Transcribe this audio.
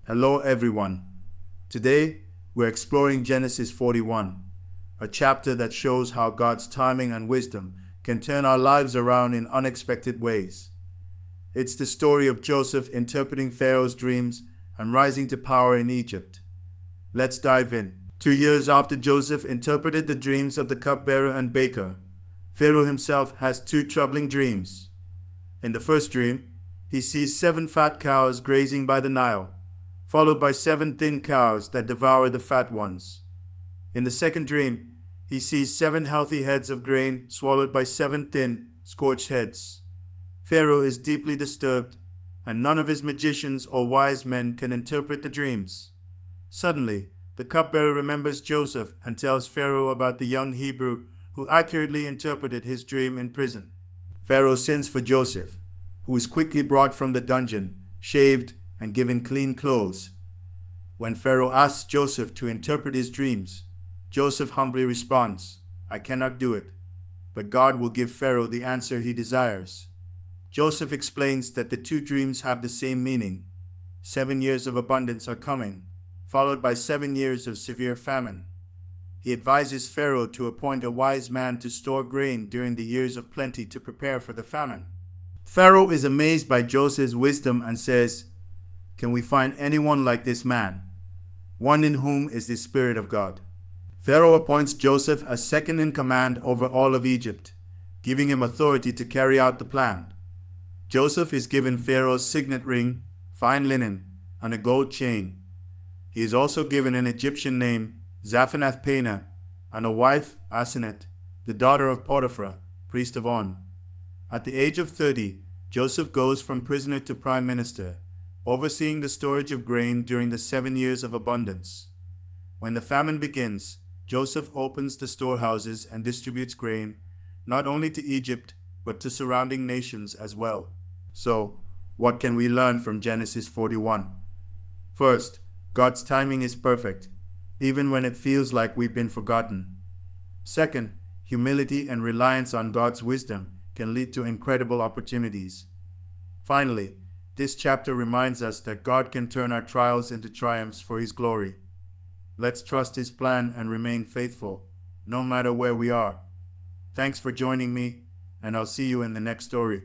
Hello, everyone. Today, we're exploring Genesis 41, a chapter that shows how God's timing and wisdom can turn our lives around in unexpected ways. It's the story of Joseph interpreting Pharaoh's dreams and rising to power in Egypt. Let's dive in. 2 years after Joseph interpreted the dreams of the cupbearer and baker, Pharaoh himself has two troubling dreams. In the first dream, he sees 7 fat cows grazing by the Nile, followed by 7 thin cows that devour the fat ones. In the second dream, he sees 7 healthy heads of grain swallowed by 7 thin, scorched heads. Pharaoh is deeply disturbed, and none of his magicians or wise men can interpret the dreams. Suddenly, the cupbearer remembers Joseph and tells Pharaoh about the young Hebrew who accurately interpreted his dream in prison. Pharaoh sends for Joseph, who is quickly brought from the dungeon, shaved, and given clean clothes. When Pharaoh asks Joseph to interpret his dreams, Joseph humbly responds, "I cannot do it, but God will give Pharaoh the answer he desires." Joseph explains that the two dreams have the same meaning. 7 years of abundance are coming, followed by 7 years of severe famine. He advises Pharaoh to appoint a wise man to store grain during the years of plenty to prepare for the famine. Pharaoh is amazed by Joseph's wisdom and says, "Can we find anyone like this man, one in whom is the Spirit of God?" Pharaoh appoints Joseph as second in command over all of Egypt, giving him authority to carry out the plan. Joseph is given Pharaoh's signet ring, fine linen, and a gold chain. He is also given an Egyptian name, Zaphenath-Paneah, and a wife, Asenath, the daughter of Potiphar, priest of On. At the age of 30, Joseph goes from prisoner to prime minister, overseeing the storage of grain during the 7 years of abundance. When the famine begins, Joseph opens the storehouses and distributes grain, not only to Egypt, but to surrounding nations as well. So, what can we learn from Genesis 41? First, God's timing is perfect, even when it feels like we've been forgotten. Second, humility and reliance on God's wisdom can lead to incredible opportunities. Finally, this chapter reminds us that God can turn our trials into triumphs for His glory. Let's trust His plan and remain faithful, no matter where we are. Thanks for joining me, and I'll see you in the next story.